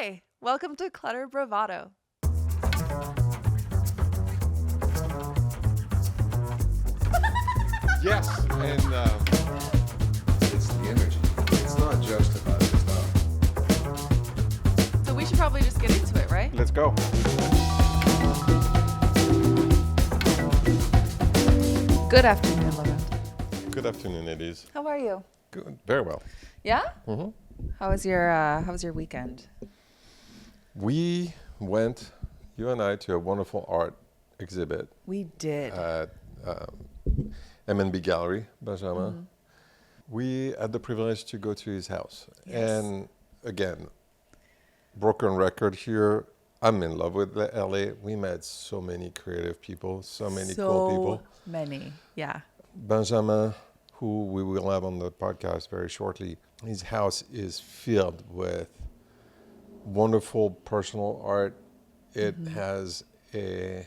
Hi, welcome to Clutter Bravado. Yes, and It's the energy. It's not just about the stuff. So we should probably just get into it, right? let's go. Good afternoon, Laurent. Good afternoon, Elyse. How are you? Good, very well. Yeah? hmm How was your weekend? We went, you and I, to a wonderful art exhibit We did. at M&B Gallery, Benjamin. We had the privilege to go to his house. Yes. And again, broken record here. I'm in love with LA. We met so many creative people, so many cool people. Many, yeah. Benjamin, who we will have on the podcast very shortly, his house is filled with wonderful personal art. It has a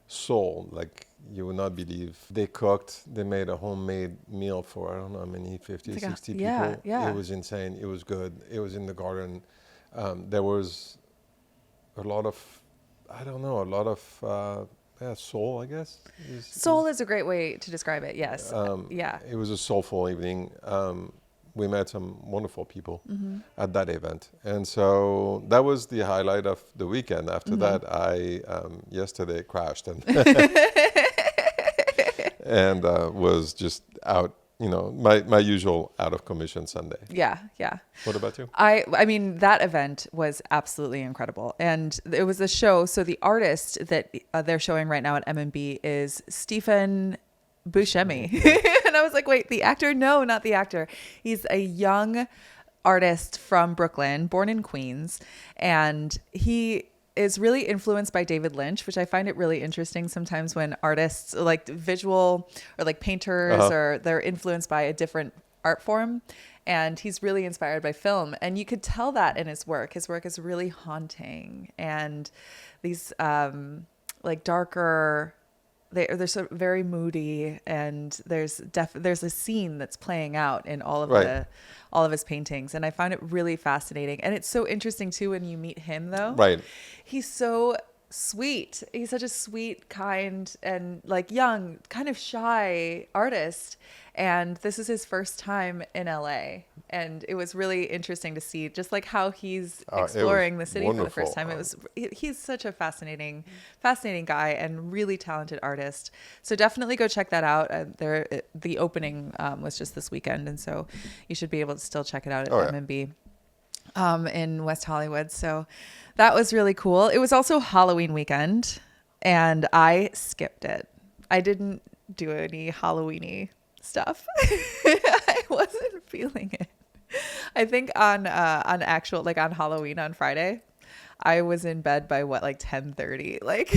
soul like you would not believe. They cooked, they made a homemade meal for, I don't know how many, 50, It's like 60 a- people. yeah, yeah. It was insane. It was good. It was in the garden. There was a lot of, I don't know, a lot of soul, I guess. Soul is a great way to describe it, yes. Yeah. It was a soulful evening. We met some wonderful people at that event. And so that was the highlight of the weekend. After that, I yesterday crashed and, and was just out, my usual out of commission Sunday. Yeah, yeah. What about you? I mean, that event was absolutely incredible. And it was a show. So the artist that they're showing right now at M&B is Stephen Buscemi. And I was like, wait, the actor? No, not the actor. He's a young artist from Brooklyn, born in Queens. And he is really influenced by David Lynch, which I find it really interesting sometimes when artists like visual or like painters or they're influenced by a different art form. And he's really inspired by film. And you could tell that in his work. His work is really haunting. And these like darker, they're sort of very moody, and there's a scene that's playing out in all of his paintings, and I find it really fascinating. And it's so interesting too when you meet him, though. Right. He's so sweet. He's such a sweet, kind, and like young, kind of shy artist. And this is his first time in LA. And it was really interesting to see just like how he's exploring the city for the first time. He's such a fascinating guy and really talented artist. So definitely go check that out. The opening was just this weekend. And so you should be able to still check it out at M&B in West Hollywood. So that was really cool. It was also Halloween weekend and I skipped it. I didn't do any Halloween-y stuff. I wasn't feeling it. I think on actual, like on Halloween on Friday, I was in bed by 10:30. Like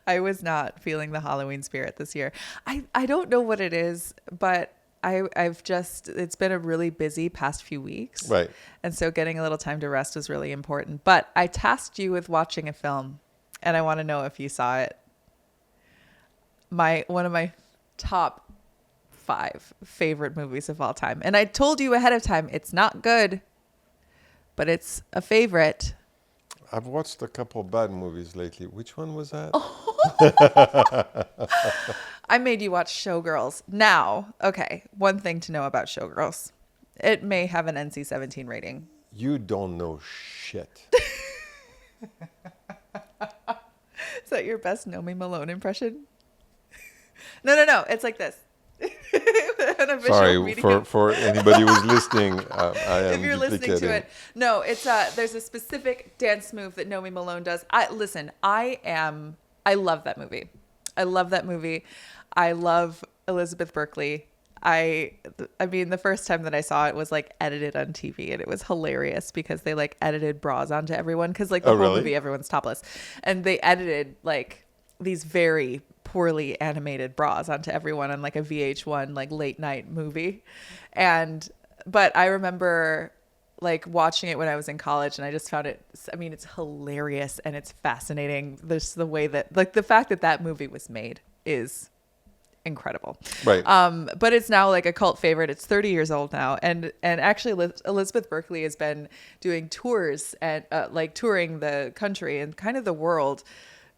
I was not feeling the Halloween spirit this year. I don't know what it is, but it's been a really busy past few weeks. Right. And so getting a little time to rest was really important. But I tasked you with watching a film, and I want to know if you saw it. One of my top 5 favorite movies of all time. And I told you ahead of time, it's not good, but it's a favorite. I've watched a couple bad movies lately. Which one was that? I made you watch Showgirls. Now, okay, one thing to know about Showgirls. It may have an NC-17 rating. You don't know shit. Is that your best Nomi Malone impression? No. It's like this. Sorry, for anybody who's listening, I am if you're listening to it. No, it's there's a specific dance move that Nomi Malone does. I love that movie. I love Elizabeth Berkley. I mean, the first time that I saw it was like edited on TV, and it was hilarious because they like edited bras onto everyone because like the whole movie everyone's topless, and they edited like these very poorly animated bras onto everyone on like a VH1 like late night movie. But I remember like watching it when I was in college, and I just found it, I mean, it's hilarious and it's fascinating. There's the way that like the fact that movie was made is incredible. Right. But it's now like a cult favorite. It's 30 years old now, and actually Elizabeth Berkley has been doing tours and like touring the country and kind of the world,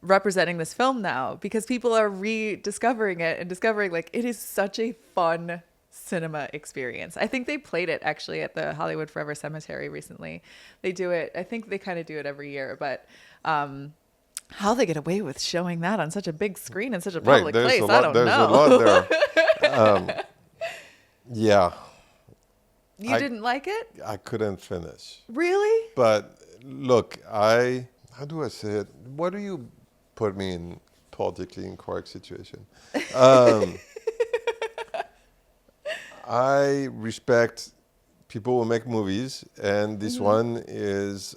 representing this film now, because people are rediscovering it and discovering like it is such a fun cinema experience. I think they played it actually at the Hollywood Forever Cemetery recently. They do it. I think they kind of do it every year, but how they get away with showing that on such a big screen in such a public place, I don't know. There's a lot there. Yeah. You didn't like it? I couldn't finish. Really? But look, how do I say it? What do you put me in politically incorrect situation? I respect people who make movies, and this one is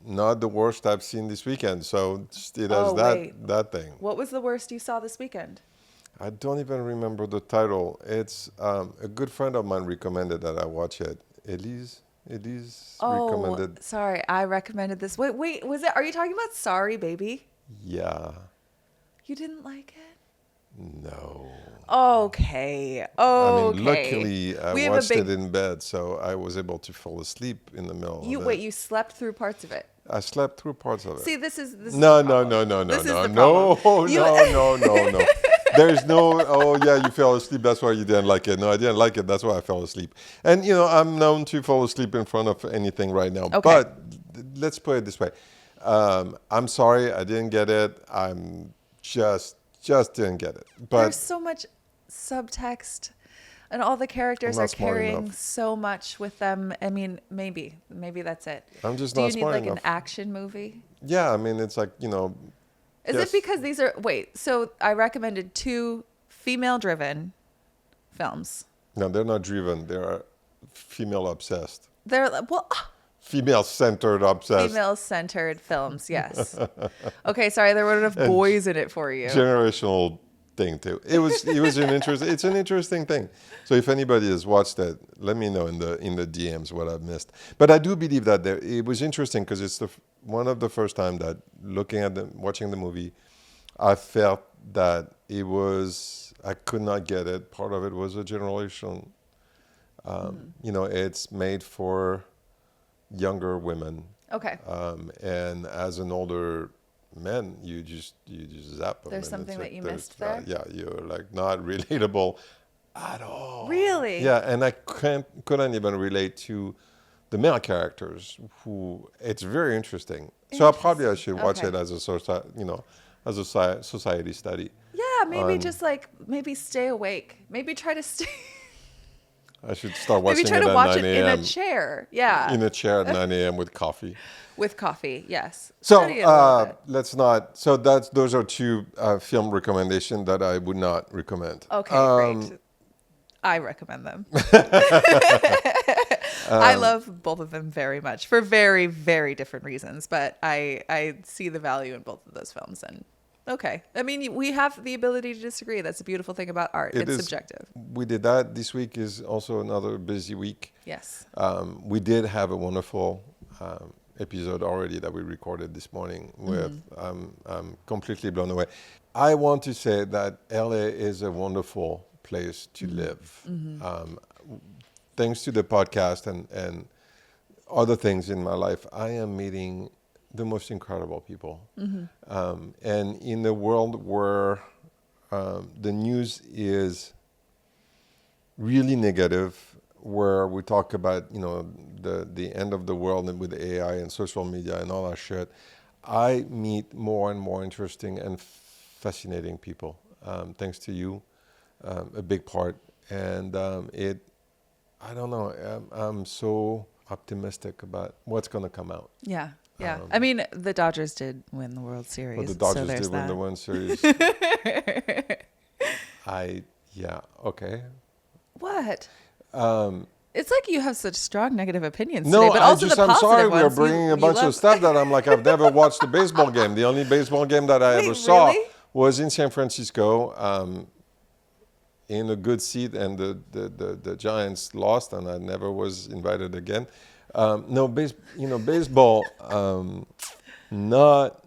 not the worst I've seen this weekend. So it has that thing. What was the worst you saw this weekend? I don't even remember the title. It's a good friend of mine recommended that I watch it. Elyse recommended. Sorry, I recommended this. Wait, are you talking about Sorry Baby? Yeah. You didn't like it? No. Okay. I mean, luckily I watched it in bed, so I was able to fall asleep in the middle of it. Wait, you slept through parts of it? I slept through parts of it. See, this is No. This is the problem. No. There's no, oh yeah, you fell asleep, that's why you didn't like it. No, I didn't like it, that's why I fell asleep. And, I'm known to fall asleep in front of anything right now. Okay. But let's put it this way. I'm sorry, I didn't get it. I'm just didn't get it. But there's so much subtext, and all the characters are carrying so much with them. I mean, maybe that's it. I'm just Do not you need smart like enough. an action movie? Yeah, I mean, it's like, Is it because these are so I recommended 2 female-driven films. No, they're not driven. They are female obsessed. They're Female-centered obsessed. female-centered films. Yes. Okay, sorry, there weren't enough boys in it for you. Generational thing too. It was it's an interesting thing. So if anybody has watched it, let me know in the DMs what I've missed. But I do believe that it was interesting because it's one of the first time that watching the movie, I felt that I could not get it. Part of it was a generation. It's made for younger women. Okay. And as an older man, you just zap them. There's something that you missed there? Yeah, you're like not relatable at all. Really? Yeah, and I couldn't even relate to the male characters who it's very interesting. So I should watch it as a society study. Yeah, maybe maybe stay awake. Maybe try to stay. I should start watching Maybe try to watch it in a chair. Yeah. In a chair at 9 a.m. with coffee. With coffee, yes. So let's not. So those are 2 film recommendations that I would not recommend. Okay, great. I recommend them. I love both of them very much for very, very different reasons, but I see the value in both of those films. And okay, I mean, we have the ability to disagree. That's the beautiful thing about art. It's subjective. We did that. This week is also another busy week. Yes. We did have a wonderful episode already that we recorded this morning with. I'm completely blown away. I want to say that LA is a wonderful place to live. Thanks to the podcast and other things in my life, I am meeting the most incredible people. And in a world where the news is really negative, where we talk about, the end of the world and with AI and social media and all that shit, I meet more and more interesting and fascinating people. Thanks to you, a big part. And I don't know, I'm so optimistic about what's going to come out. Yeah. Yeah. I mean, the Dodgers did win the World Series. Well, the Dodgers did win the World Series. Okay. What? It's like you have such strong negative opinions today, No, but also I'm sorry we're bringing a bunch of stuff that I'm like, I've never watched a baseball game. The only baseball game that I ever saw was in San Francisco, in a good seat, and the Giants lost, and I never was invited again. Baseball, not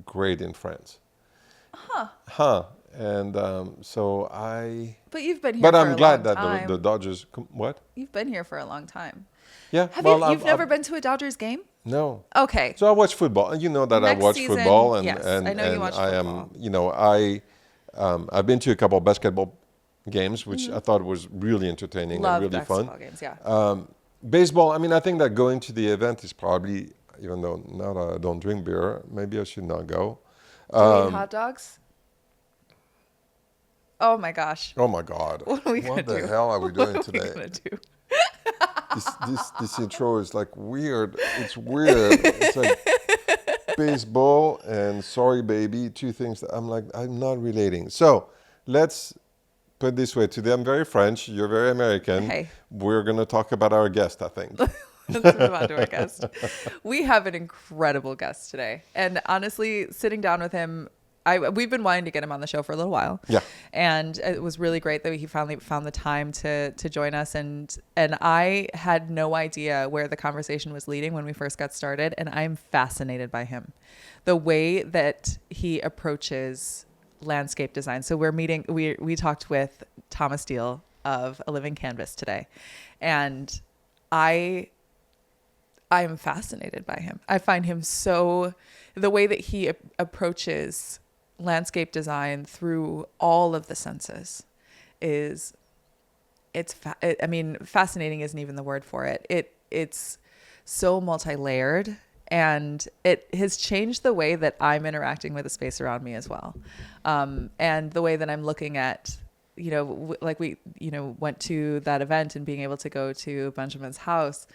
great in France. And so I. But you've been here But for I'm a glad long that time. the Dodgers. What? You've been here for a long time. Yeah. Have well, you've never been to a Dodgers game? No. Okay. So I watch football, and you know that Next I watch season, football, and yes, and, I know you and watch I football. am, you know, I've been to a couple of basketball games, which I thought was really entertaining Love and really fun. basketball games, yeah. Baseball, I mean, I think that going to the event is probably, even though now that I don't drink beer, maybe I should not go. Do you eat hot dogs? Oh my gosh. Oh my God! What are we gonna the do? hell are we doing What are we today? gonna do? This intro is like weird. It's weird. It's like baseball and sorry baby, two things that I'm not relating. So let's put it this way. Today I'm very French, you're very American. Hey. We're gonna talk about our guest, I think. Let's move on to our guest. We have an incredible guest today. And honestly, sitting down with him, we've been wanting to get him on the show for a little while. Yeah. And it was really great that he finally found the time to join us. And I had no idea where the conversation was leading when we first got started. And I'm fascinated by him. The way that he approaches landscape design. So we talked with Thomas Diehl of A Living Canvas today. And I'm fascinated by him. I find him the way that he approaches landscape design through all of the senses fascinating isn't even the word for it. It's so multi-layered, and it has changed the way that I'm interacting with the space around me as well. And the way that I'm looking at, like we, went to that event and being able to go to Benjamin's house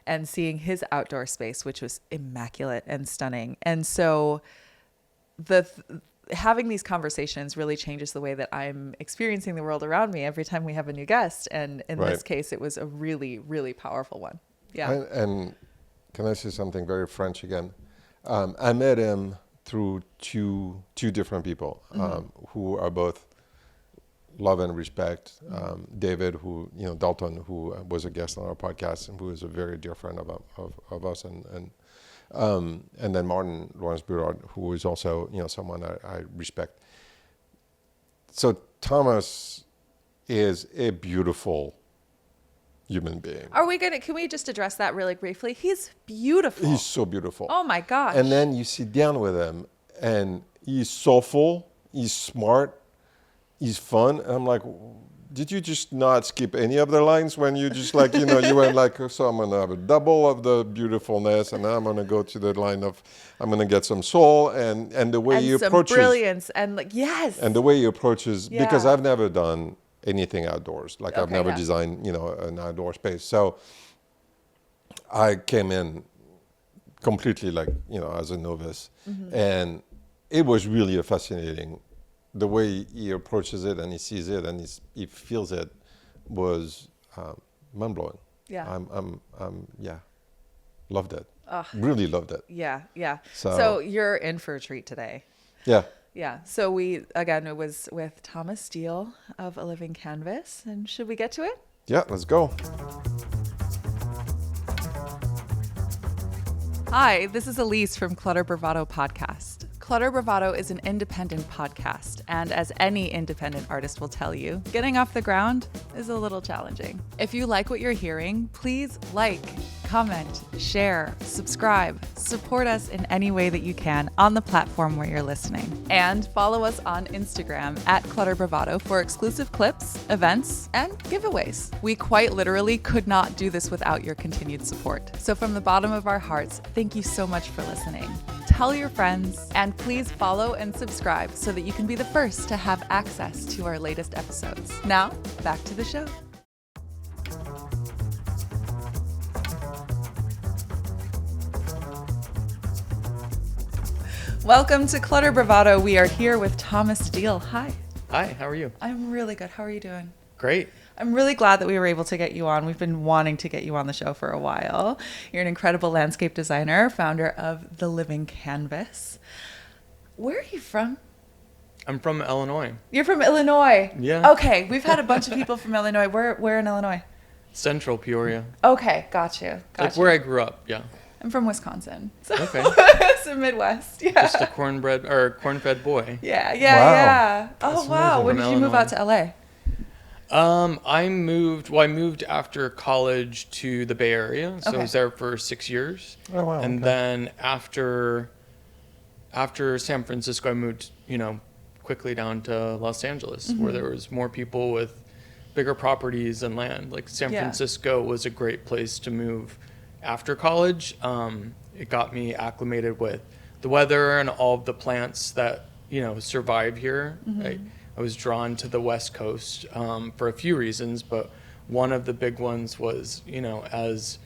and seeing his outdoor space, which was immaculate and stunning. And so having these conversations really changes the way that I'm experiencing the world around me every time we have a new guest. And in this case, it was a really, really powerful one. Yeah. And can I say something very French again? I met him through two different people who are both love and respect. David, who, Dalton, who was a guest on our podcast and who is a very dear friend of us, and then Martyn, Bullard, who is also, someone I respect. So Thomas is a beautiful human being. Can we just address that really briefly? He's beautiful. He's so beautiful. Oh my gosh. And then you sit down with him and he's soulful, he's smart, he's fun. And I'm like, did you just not skip any of the lines when you just like, you went like, so I'm going to have a double of the beautifulness, and then I'm going to go to the line of, I'm going to get some soul and the way he approaches. And some brilliance and yes. And the way he approaches, because I've never done anything outdoors. Like I've never designed, an outdoor space. So I came in completely like, as a novice. Mm-hmm. And it was really fascinating. The way he approaches it and he sees it and he feels it was mind blowing. Yeah. Loved it. Really loved it. Yeah. Yeah. So you're in for a treat today. Yeah. Yeah. So it was with Thomas Diehl of A Living Canvas. And should we get to it? Yeah, let's go. Hi, this is Elyse from Clutter Bravado podcast. Clutter Bravado is an independent podcast, and as any independent artist will tell you, getting off the ground is a little challenging. If you like what you're hearing, please like, comment, share, subscribe, support us in any way that you can on the platform where you're listening. And follow us on Instagram at Clutter Bravado for exclusive clips, events, and giveaways. We quite literally could not do this without your continued support. So from the bottom of our hearts, thank you so much for listening. Tell your friends, and please follow and subscribe so that you can be the first to have access to our latest episodes. Now, back to the show. Welcome to Clutter Bravado. We are here with Thomas Diehl. Hi. Hi, how are you? I'm really good. How are you doing? Great. I'm really glad that we were able to get you on. We've been wanting to get you on the show for a while. You're an incredible landscape designer, founder of The Living Canvas. Where are you from? I'm from Illinois. You're from Illinois? Yeah. Okay, we've had a bunch of people from Illinois. Where in Illinois? Central Peoria. Okay, got you. Like where I grew up, yeah. I'm from Wisconsin. So Okay. it's the Midwest. Yeah. Just a corn-fed boy. Yeah. Wow. Yeah. Oh, That's wow. amazing. When From did you move out Illinois. to LA? I moved after college to the Bay Area. So I Okay. was there for 6 years. Oh, wow. And okay. then after San Francisco, I moved, quickly down to Los Angeles, where there was more people with bigger properties and land. Like San Yeah. Francisco was a great place to move after college. It got me acclimated with the weather and all of the plants that, survive here. I was drawn to the West Coast for a few reasons, but one of the big ones was, as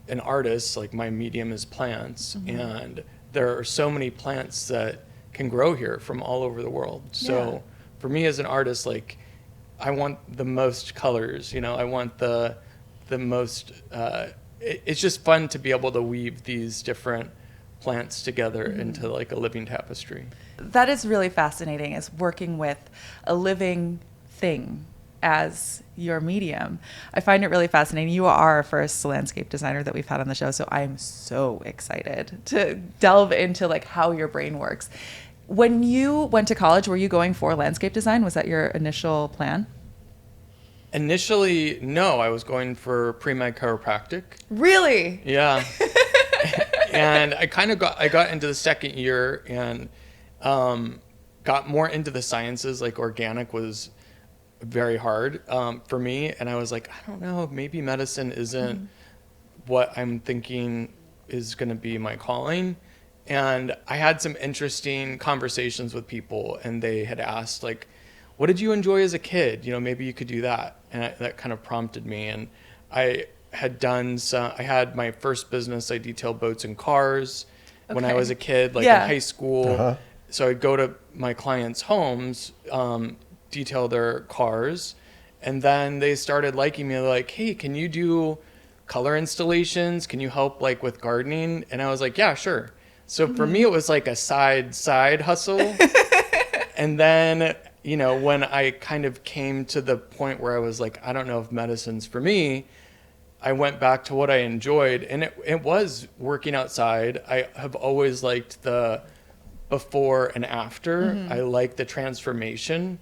an artist, like my medium is plants, and there are so many plants that can grow here from all over the world. So Yeah. for me as an artist, like I want the most colors, I want the most, it's just fun to be able to weave these different plants together into like a living tapestry. That is really fascinating, is working with a living thing as your medium. I find it really fascinating. You are our first landscape designer that we've had on the show, so I'm so excited to delve into like how your brain works. When you went to college, were you going for landscape design? Was that your initial plan? Initially, no, I was going for pre-med chiropractic. Really? Yeah. And I got into the second year and got more into the sciences. Like organic was very hard for me. And I was like, I don't know, maybe medicine isn't what I'm thinking is going to be my calling. And I had some interesting conversations with people, and they had asked, like, what did you enjoy as a kid? Maybe you could do that. And that kind of prompted me. And I had I had my first business. I detailed boats and cars when I Okay. was a kid, like Yeah. in high school. Uh-huh. So I'd go to my clients' homes, detail their cars. And then they started liking me. They're like, hey, can you do color installations? Can you help like with gardening? And I was like, yeah, sure. So for me, it was like a side hustle. And then, when I kind of came to the point where I was like, I don't know if medicine's for me, I went back to what I enjoyed. And it was working outside. I have always liked the before and after. I liked the transformation.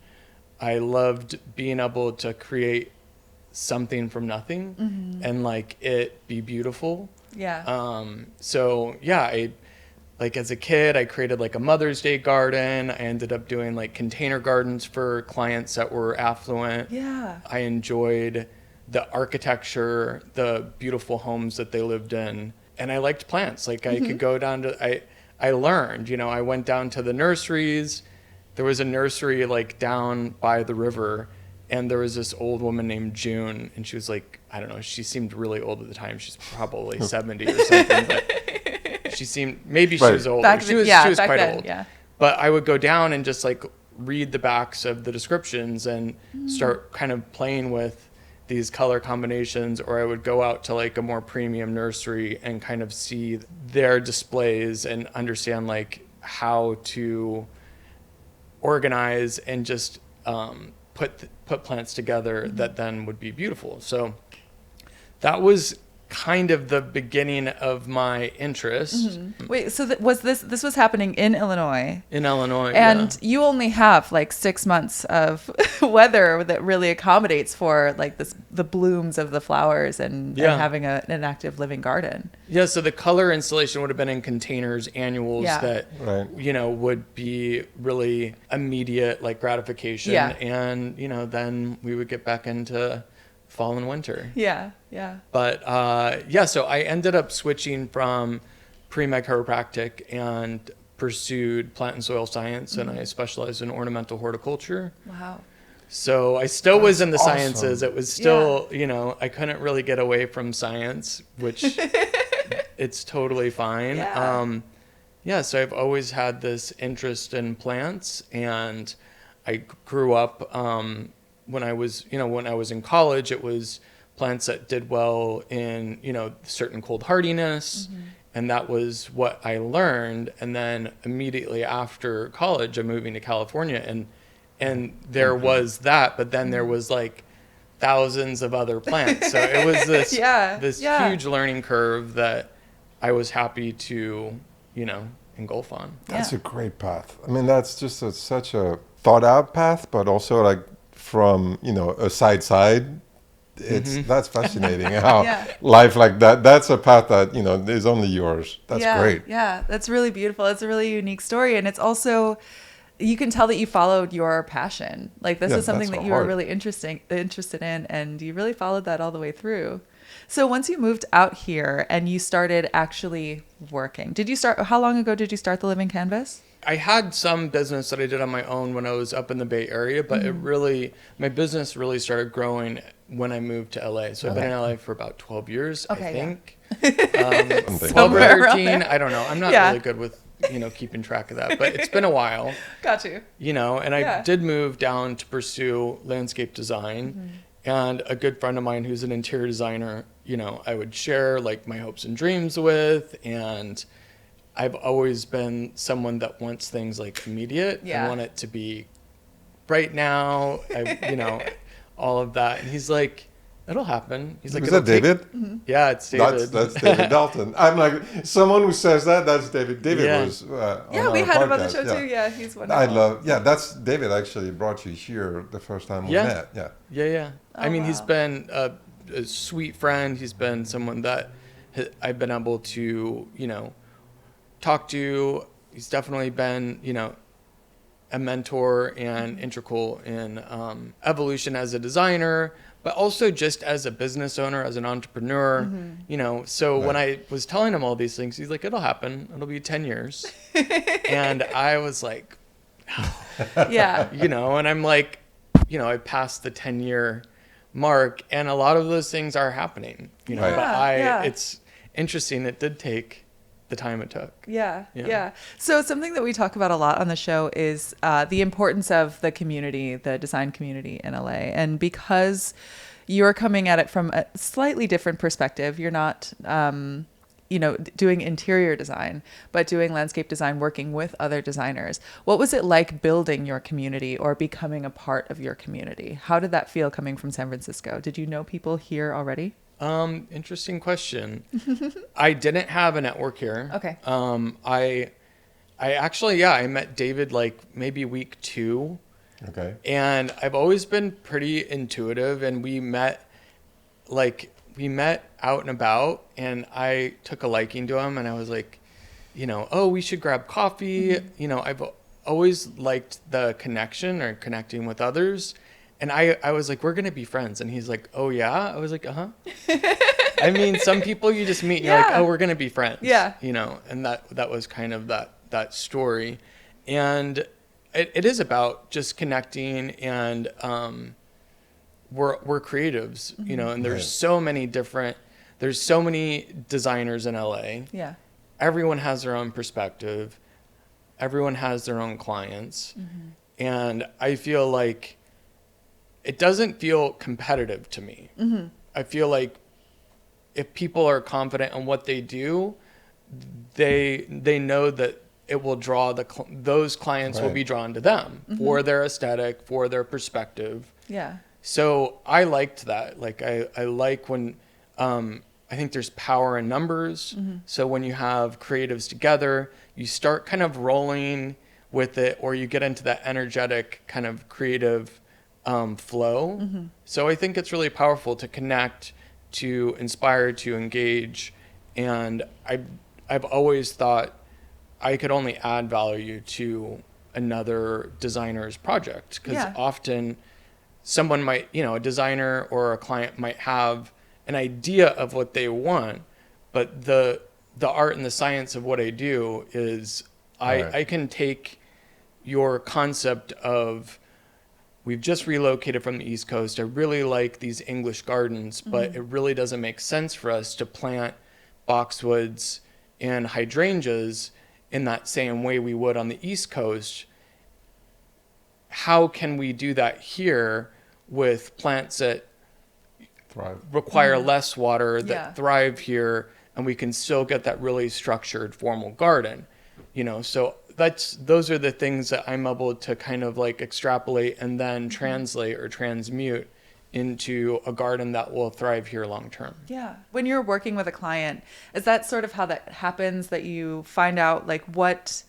I loved being able to create something from nothing and like it be beautiful. Yeah. So yeah, like as a kid, I created like a Mother's Day garden. I ended up doing like container gardens for clients that were affluent. Yeah. I enjoyed the architecture, the beautiful homes that they lived in. And I liked plants. Like I could go down to, I learned, I went down to the nurseries. There was a nursery like down by the river, and there was this old woman named June, and she was like, I don't know, she seemed really old at the time. She's probably 70 or something, but she seemed, maybe she Right. was older. Back She then- was yeah, back quite then, old. yeah. But I would go down and just like read the backs of the descriptions and start kind of playing with these color combinations, or I would go out to like a more premium nursery and kind of see their displays and understand like how to organize and just put plants together that then would be beautiful. So that was kind of the beginning of my interest Wait, so was this was happening in Illinois? in Illinois. And you only have like 6 months of weather that really accommodates for like the blooms of the flowers and Yeah. having an active living garden. Yeah, so the color installation would have been in containers, annuals Yeah. that, Right. would be really immediate, like gratification. Yeah. And, then we would get back into fall and winter. Yeah, yeah. But so I ended up switching from pre-med chiropractic and pursued plant and soil science, and I specialized in ornamental horticulture. Wow. So I still was in the awesome. sciences. It was still, I couldn't really get away from science, which it's totally fine. Yeah. So I've always had this interest in plants, and I grew up when I was in college, it was plants that did well in, certain cold hardiness. And that was what I learned. And then immediately after college, I'm moving to California, and there was that, but then there was like thousands of other plants. So it was this Yeah, this yeah. huge learning curve that I was happy to, engulf on. That's Yeah. a great path. I mean, that's just such a thought out path, but also like from, a side. That's fascinating how Yeah. life like that's a path that, is only yours. That's yeah, great. Yeah, that's really beautiful. It's a really unique story. And it's also, you can tell that you followed your passion. Like this Yeah, is something that's that you were hard. really interested in, and you really followed that all the way through. So once you moved out here and you started actually working, how long ago did you start the Living Canvas? I had some business that I did on my own when I was up in the Bay Area, but my business really started growing when I moved to LA. So I've been in LA for about 12 years, I Okay, think. Something 12 or Somewhere around 13, there. I don't know. I'm not Yeah. really good with, keeping track of that, but it's been a while, Got you. and I Yeah. did move down to pursue landscape design. And a good friend of mine who's an interior designer, I would share like my hopes and dreams with, and I've always been someone that wants things like immediate. Yeah. I want it to be right now. All of that. And he's like, it'll happen. He's like, Is "It'll that David? Mm-hmm. Yeah, it's David. That's David Dalton. I'm like, someone who says that's David. David Yeah. was Yeah, on we our had him on the podcast, show too. Yeah, he's wonderful. that's David actually brought you here the first time we Yeah. met. Yeah. Yeah. I mean, he's wow. been a sweet friend. He's been someone that I've been able to, talk to. He's definitely been, a mentor and integral in evolution as a designer, but also just as a business owner, as an entrepreneur, So when I was telling him all these things, he's like, it'll happen. It'll be 10 years. And I was like, Yeah. and I'm like, I passed the 10-year mark, and a lot of those things are happening, Right. but Yeah. it's interesting. It did take the time it took. Yeah. So something that we talk about a lot on the show is the importance of the community, the design community in LA. And because you're coming at it from a slightly different perspective, you're not, doing interior design, but doing landscape design, working with other designers. What was it like building your community or becoming a part of your community? How did that feel coming from San Francisco? Did you know people here already? Interesting question. I didn't have a network here. Okay. I actually, I met David like maybe week 2, Okay. and I've always been pretty intuitive, and we met out and about, and I took a liking to him, and I was like, oh, we should grab coffee. I've always liked the connection or connecting with others. And I was like, we're going to be friends. And he's like, oh, yeah? I was like, uh-huh. I mean, some people you just meet and you're like, Yeah. oh, we're going to be friends. Yeah. And that was kind of that story. And it is about just connecting, and we're creatives, and there's Right. there's so many designers in LA. Yeah. Everyone has their own perspective. Everyone has their own clients. And I feel like it doesn't feel competitive to me. I feel like if people are confident in what they do, they know that it will draw those clients will Right. be drawn to them for their aesthetic, for their perspective. Yeah. So I liked that. Like I like when I think there's power in numbers. So when you have creatives together, you start kind of rolling with it, or you get into that energetic kind of creative flow. So I think it's really powerful to connect, to inspire, to engage. And I've always thought I could only add value to another designer's project, because Yeah. often someone might, a designer or a client might have an idea of what they want, but the art and the science of what I do is Right. I can take your concept of, we've just relocated from the East Coast. I really like these English gardens, but it really doesn't make sense for us to plant boxwoods and hydrangeas in that same way we would on the East Coast. How can we do that here with plants that Thrive. require less water, that Yeah. thrive here, and we can still get that really structured, formal garden? So those are the things that I'm able to kind of like extrapolate and then translate or transmute into a garden that will thrive here long term. Yeah. When you're working with a client, is that sort of how that happens, that you find out like what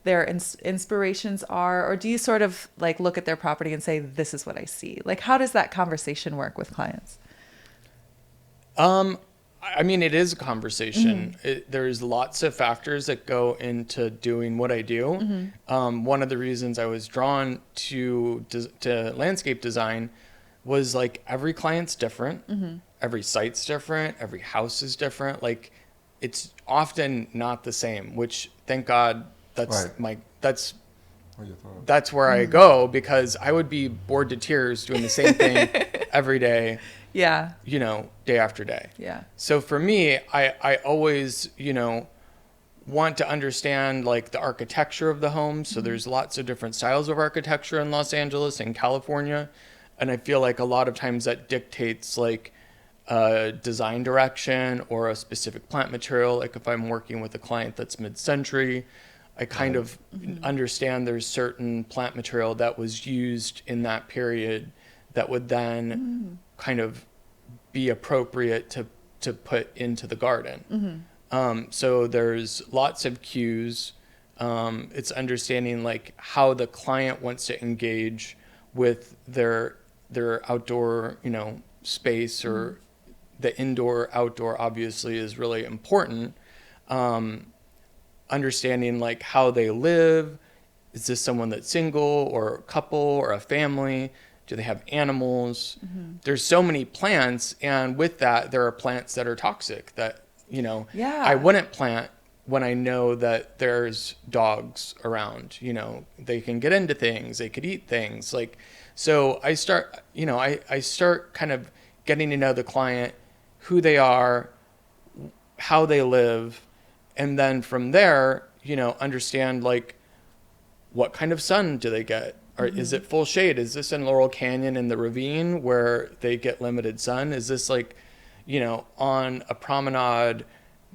their inspirations are, or do you sort of like look at their property and say, this is what I see? Like, how does that conversation work with clients? I mean, it is a conversation. There's lots of factors that go into doing what I do. One of the reasons I was drawn to landscape design was like every client's different. Every site's different. Every house is different. Like it's often not the same, which thank God that's Right. that's where I go, because I would be bored to tears doing the same thing every day. Yeah. You know, day after day. Yeah. So for me, I always, you know, want to understand like the architecture of the home. So there's lots of different styles of architecture in Los Angeles and California. And I feel like a lot of times that dictates like a design direction or a specific plant material. Like if I'm working with a client that's mid-century, I kind of understand there's certain plant material that was used in that period that would then kind of be appropriate to put into the garden. So there's lots of cues. It's understanding like how the client wants to engage with their outdoor, you know, space, or the indoor outdoor obviously is really important. Understanding like how they live. Is this someone that's single or a couple or a family? Do they have animals? There's so many plants, and with that, there are plants that are toxic that, you know, I wouldn't plant when I know that there's dogs around. You know, they can get into things, they could eat things. Like, so I start, you know, I start kind of getting to know the client, who they are, how they live, and then from there, you know, understand like what kind of sun do they get? Or is it full shade? Is this in Laurel Canyon in the ravine where they get limited sun? Is this like, you know, on a promenade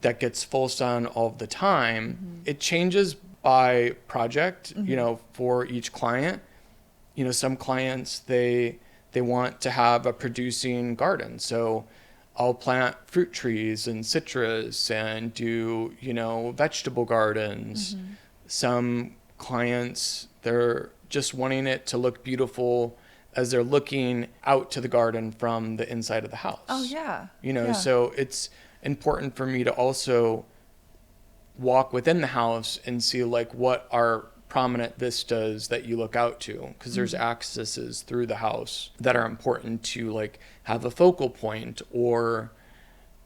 that gets full sun all the time? It changes by project, you know, for each client. You know, some clients, they want to have a producing garden. So I'll plant fruit trees and citrus and do, you know, vegetable gardens. Some clients, they're just wanting it to look beautiful as they're looking out to the garden from the inside of the house. Oh, yeah. You know, so it's important for me to also walk within the house and see like what are prominent vistas that you look out to, because there's accesses through the house that are important to like have a focal point, or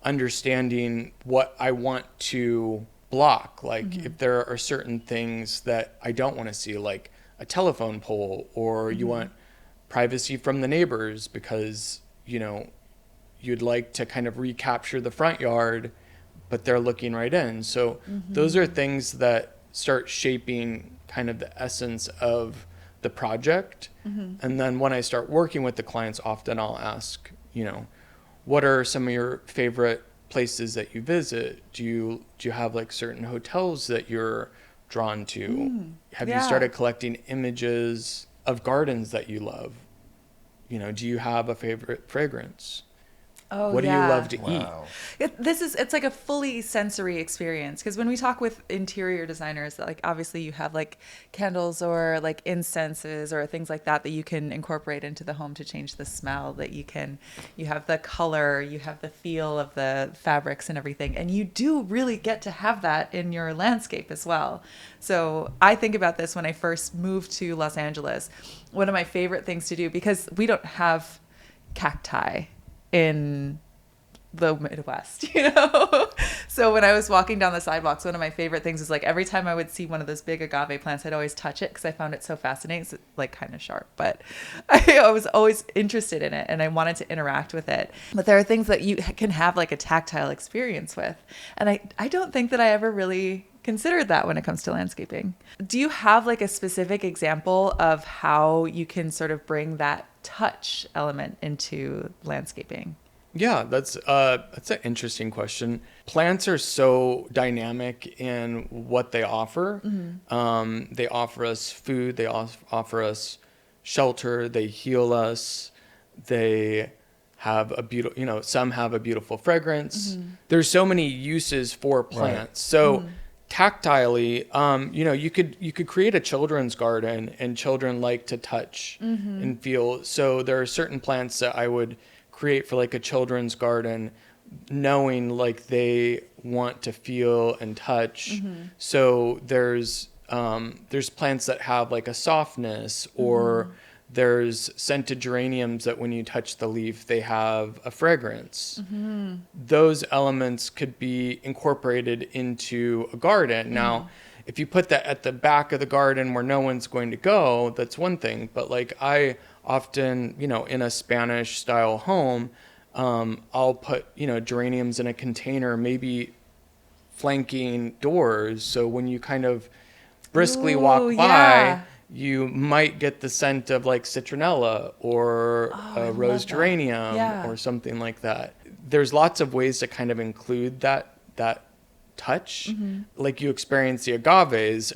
understanding what I want to block. Like if there are certain things that I don't want to see, like a telephone pole, or you want privacy from the neighbors because, you know, you'd like to kind of recapture the front yard, but they're looking right in. So those are things that start shaping kind of the essence of the project. And then when I start working with the clients, often I'll ask, you know, what are some of your favorite places that you visit? Do you have like certain hotels that you're drawn to? Have you started collecting images of gardens that you love? You know, do you have a favorite fragrance? Oh, what do you love to eat? It's like a fully sensory experience, because when we talk with interior designers, like obviously you have like candles or like incenses or things like that you can incorporate into the home to change the smell, that you have the color, you have the feel of the fabrics and everything, and you do really get to have that in your landscape as well. So I think about this when I first moved to Los Angeles. One of my favorite things to do, because we don't have cacti in the Midwest, you know? So when I was walking down the sidewalks, one of my favorite things is like every time I would see one of those big agave plants, I'd always touch it because I found it so fascinating. It's like kind of sharp, but I was always interested in it and I wanted to interact with it. But there are things that you can have like a tactile experience with. And I don't think that I ever really considered that when it comes to landscaping. Do you have like a specific example of how you can sort of bring that touch element into landscaping? Yeah, that's an interesting question. Plants are so dynamic in what they offer. They offer us food. They offer us shelter. They heal us. They have a beautiful, some have a beautiful fragrance. There's so many uses for plants. So tactilely, you could create a children's garden, and children like to touch and feel. So there are certain plants that I would create for like a children's garden, knowing like they want to feel and touch. So there's plants that have like a softness, or there's scented geraniums that when you touch the leaf, they have a fragrance. Those elements could be incorporated into a garden. Now, if you put that at the back of the garden where no one's going to go, that's one thing. But like I often, in a Spanish style home, I'll put, geraniums in a container, maybe flanking doors. So when you kind of briskly walk by, you might get the scent of like citronella or a rose geranium or something like that. There's lots of ways to kind of include that touch, like you experience the agaves.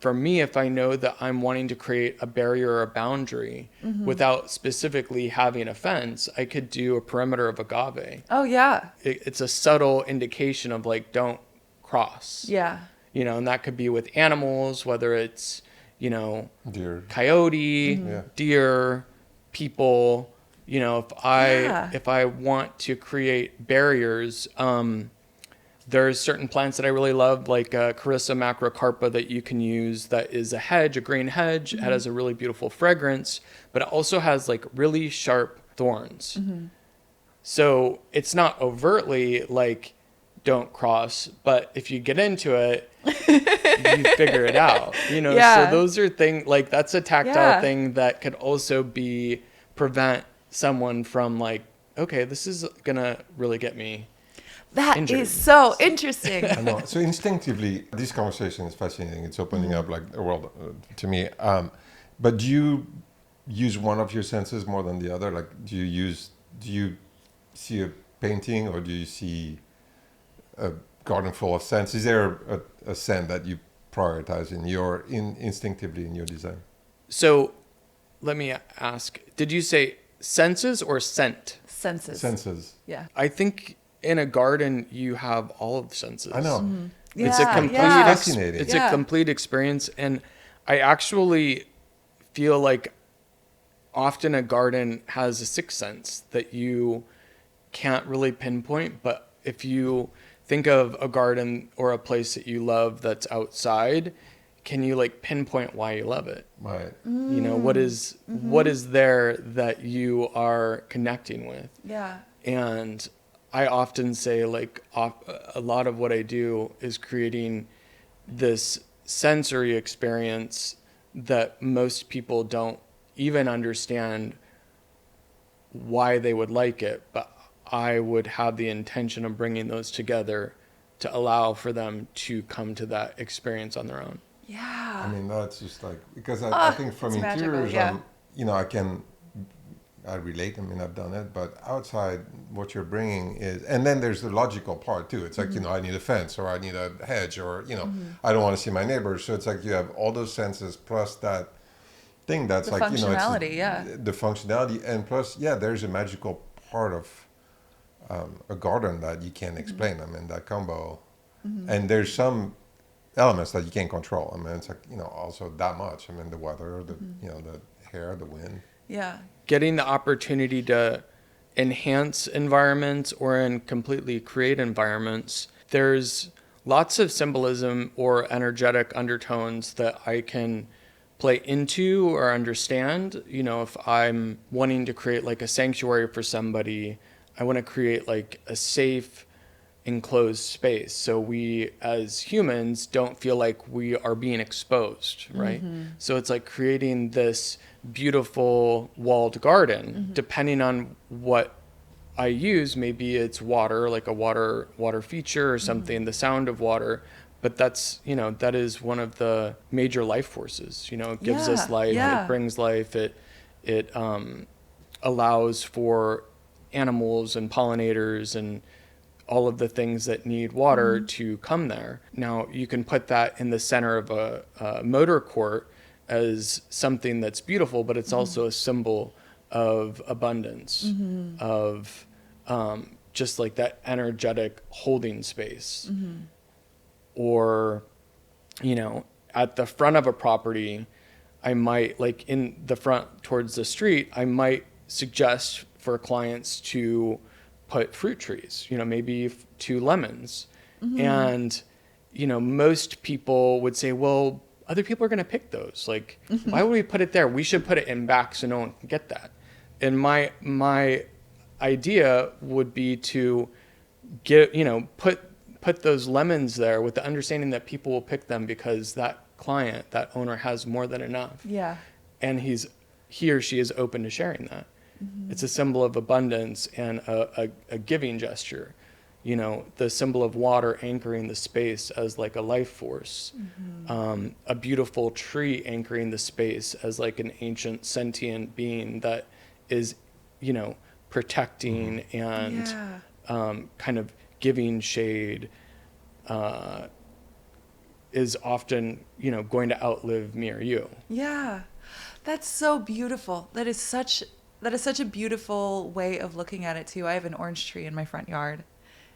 For me, if I know that I'm wanting to create a barrier or a boundary without specifically having a fence, I could do a perimeter of agave. Oh, yeah. It's a subtle indication of like, don't cross. Yeah. And that could be with animals, whether it's, Deer. coyote, deer, people. If I want to create barriers, there's certain plants that I really love, like Carissa macrocarpa, that you can use, that is a hedge, a green hedge. It has a really beautiful fragrance, but it also has like really sharp thorns. So it's not overtly like don't cross, but if you get into it, you figure it out. So those are things like, that's a tactile thing that could also prevent someone from like, okay, this is gonna really get me That injured. is so interesting. I know. So instinctively, this conversation is fascinating. It's opening up like a world to me. But do you use one of your senses more than the other? Like, do you see a painting, or do you see a garden full of scents? Is there a scent that you prioritize instinctively in your design? So let me ask, did you say senses or scent? Senses. Senses. Yeah. I think in a garden you have all of the senses. I know. It's a complete Fascinating. It's a complete experience, and I actually feel like often a garden has a sixth sense that you can't really pinpoint, but if you think of a garden or a place that you love that's outside, can you like pinpoint why you love it? Right. What is there that you are connecting with? Yeah. And I often say like a lot of what I do is creating this sensory experience that most people don't even understand why they would like it, but I would have the intention of bringing those together to allow for them to come to that experience on their own. Yeah. I mean, that's just like, because I think from it's magical, interiors, I relate. I mean, I've done it, but outside, what you're bringing is, and then there's the logical part too. It's like, I need a fence, or I need a hedge, or, I don't want to see my neighbors. So it's like you have all those senses plus that thing that's The like, functionality, the functionality. And plus, there's a magical part of a garden that you can't explain. I mean, that combo. And there's some elements that you can't control. I mean, it's like, also that much. I mean, the weather, the air, the wind. Yeah. Getting the opportunity to enhance environments or completely create environments, there's lots of symbolism or energetic undertones that I can play into or understand. If I'm wanting to create like a sanctuary for somebody, I want to create like a safe, enclosed space, so we as humans don't feel like we are being exposed, right? So it's like creating this beautiful walled garden. Depending on what I use, maybe it's water, like a water feature or something, the sound of water. But that's, that is one of the major life forces. It gives us life, it brings life, it allows for animals and pollinators and all of the things that need water to come there. Now, you can put that in the center of a motor court as something that's beautiful, but it's also a symbol of abundance, of just like that energetic holding space. Or, you know, at the front of a property, I might, like in the front towards the street, I might suggest for clients to put fruit trees, you know, maybe 2 lemons. And, you know, most people would say, well, other people are going to pick those. Like, why would we put it there? We should put it in back so no one can get that. And my idea would be to get, you know, put those lemons there with the understanding that people will pick them because that client, that owner has more than enough. Yeah. And he or she is open to sharing that. It's a symbol of abundance and a giving gesture. You know, the symbol of water anchoring the space as like a life force. A beautiful tree anchoring the space as like an ancient sentient being that is, you know, protecting and kind of giving shade, is often, you know, going to outlive me or you. Yeah. That's so beautiful. That is such a beautiful way of looking at it too. I have an orange tree in my front yard,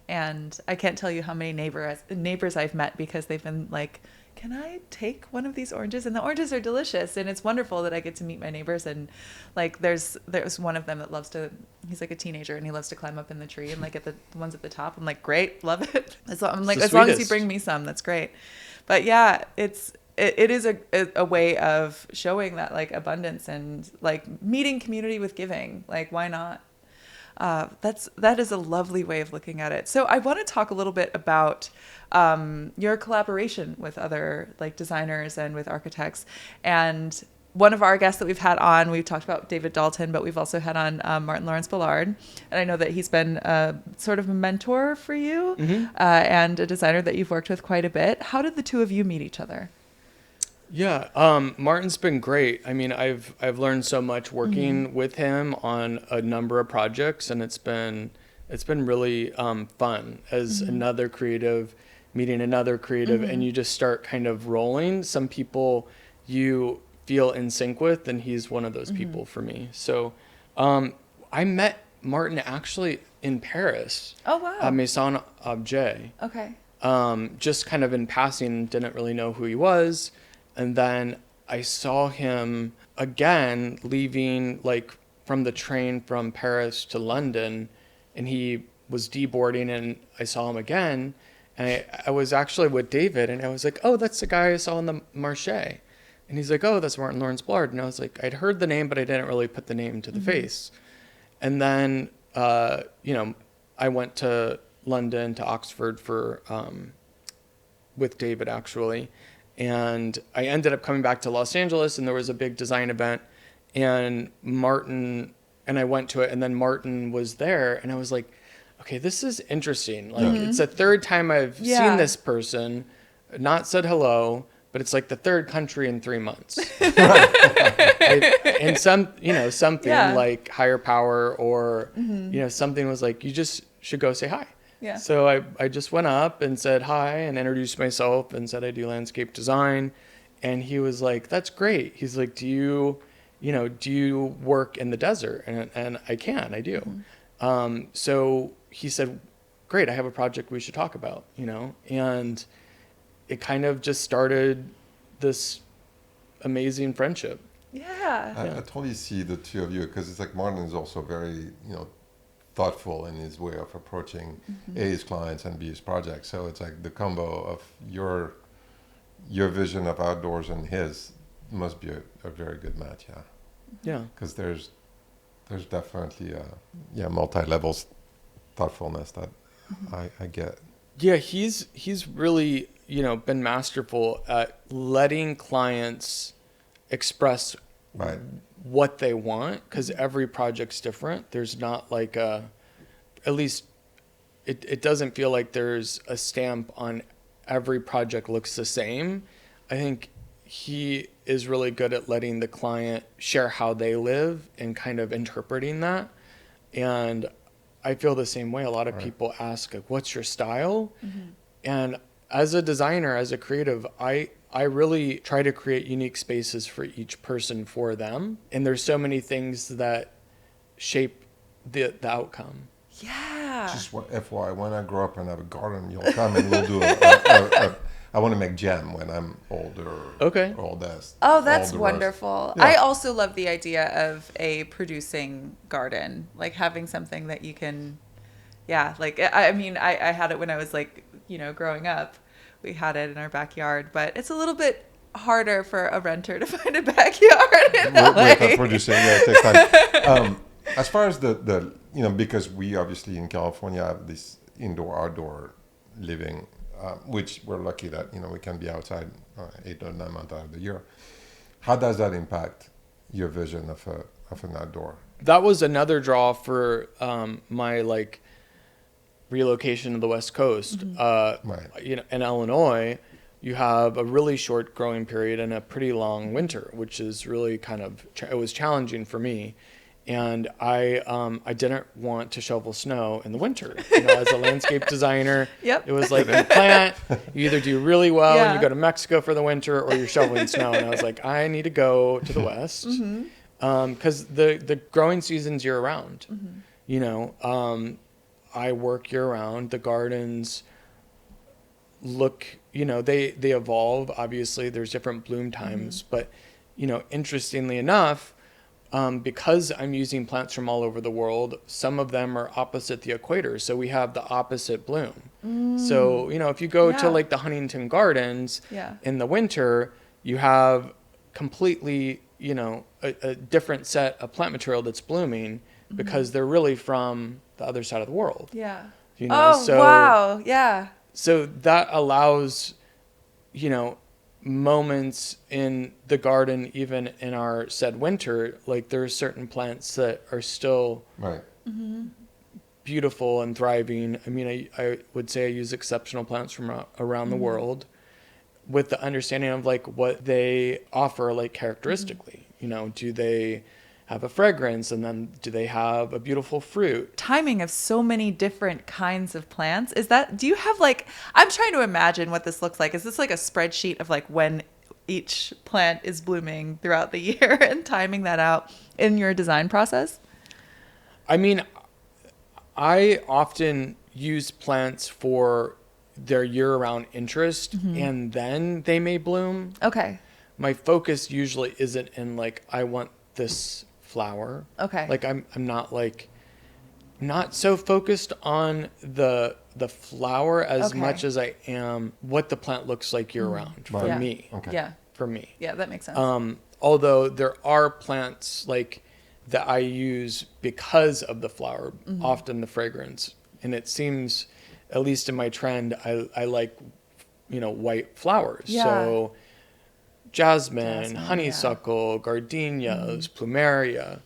and I can't tell you how many neighbors I've met because they've been like, can I take one of these oranges? And the oranges are delicious, and it's wonderful that I get to meet my neighbors. And like there's one of them that loves to, he's like a teenager and he loves to climb up in the tree and like at the ones at the top. I'm like, great, love it. I'm like, as long as you bring me some, that's great. But yeah, it is a way of showing that like abundance and like meeting community with giving. Like, why not? That is a lovely way of looking at it. So I want to talk a little bit about your collaboration with other like designers and with architects. And one of our guests that we've had on, we've talked about David Dalton, but we've also had on Martyn Lawrence Bullard. And I know that he's been sort of a mentor for you and a designer that you've worked with quite a bit. How did the two of you meet each other? Yeah, Martyn's been great. I mean, I've learned so much working with him on a number of projects, and it's been really fun as another creative meeting another creative, and you just start kind of rolling. Some people you feel in sync with, and he's one of those people for me. So I met Martyn actually in Paris. Oh wow! At Maison Objet. Okay. Just kind of in passing, didn't really know who he was. And then I saw him again leaving like from the train from Paris to London, and he was deboarding, and I saw him again. And I was actually with David, and I was like, oh, that's the guy I saw in the Marché. And he's like, oh, that's Martyn Lawrence Bullard. And I was like, I'd heard the name, but I didn't really put the name to the face. And then, you know, I went to London, to Oxford for, with David actually. And I ended up coming back to Los Angeles, and there was a big design event, and Martyn, and I went to it, and then Martyn was there, and I was like, okay, this is interesting. Like, it's the third time I've seen this person, not said hello, but it's like the third country in 3 months. And something like higher power or, you know, something was like, you just should go say hi. Yeah. So I just went up and said hi and introduced myself and said I do landscape design. And he was like, that's great. He's like, do you work in the desert? And I do. So he said, great, I have a project we should talk about, you know? And it kind of just started this amazing friendship. Yeah. I totally see the two of you, because it's like Martyn is also very, thoughtful in his way of approaching A, his clients, and B, his projects. So it's like the combo of your vision of outdoors and his must be a very good match. Yeah. Yeah. Because there's definitely multi-levels thoughtfulness that I get. Yeah, he's really, been masterful at letting clients express what they want, because every project's different. There's not like at least it doesn't feel like there's a stamp on every project looks the same. I think he is really good at letting the client share how they live and kind of interpreting that. And I feel the same way. A lot of people ask, like, what's your style? And as a designer, as a creative, I really try to create unique spaces for each person for them. And there's so many things that shape the outcome. Yeah. Just what FYI, when I grow up and have a garden, you'll come and we'll do I want to make jam when I'm older. Okay. All that. Oh, that's all the rest. wonderful. Yeah. I also love the idea of a producing garden, like having something that you can, like, I mean, I had it when I was like, growing up. We had it in our backyard, but it's a little bit harder for a renter to find a backyard in LA. With producing, yeah, it takes time. As far as the because we obviously in California have this indoor-outdoor living, which we're lucky that, we can be outside 8 or 9 months out of the year. How does that impact your vision of an outdoor? That was another draw for my relocation to the West Coast. Right. In Illinois, you have a really short growing period and a pretty long winter, which is really it was challenging for me. And I didn't want to shovel snow in the winter. As a landscape designer, Yep. It was like you plant, you either do really well and you Yeah. go to Mexico for the winter, or you're shoveling snow. And I was like, I need to go to the West because the growing season's year round. I work year round. The gardens look, they evolve. Obviously, there's different bloom times, but interestingly enough. Because I'm using plants from all over the world, some of them are opposite the equator. So we have the opposite bloom. So, if you go to Yeah. the Huntington Gardens Yeah. in the winter, you have completely, a different set of plant material that's blooming because they're really from the other side of the world. Yeah. So, wow. Yeah. So that allows, moments in the garden, even in our said winter, there are certain plants that are still Right. beautiful and thriving. I mean, I would say I use exceptional plants from around the world with the understanding of what they offer characteristically. Do they have a fragrance, and then do they have a beautiful fruit? Timing of so many different kinds of plants. Do you have I'm trying to imagine what this looks like. Is this like a spreadsheet of when each plant is blooming throughout the year and timing that out in your design process? I mean, I often use plants for their year-round interest, and then they may bloom. Okay. My focus usually isn't in I want this flower. Okay. I'm not so focused on the flower as Okay. much as I am what the plant looks like year round for Yeah. me. Okay. Yeah. For me. Yeah, that makes sense. Although there are plants that I use because of the flower, often the fragrance. And it seems, at least in my trend, I like, white flowers. Yeah. So jasmine, yeah. honeysuckle, gardenias, plumeria,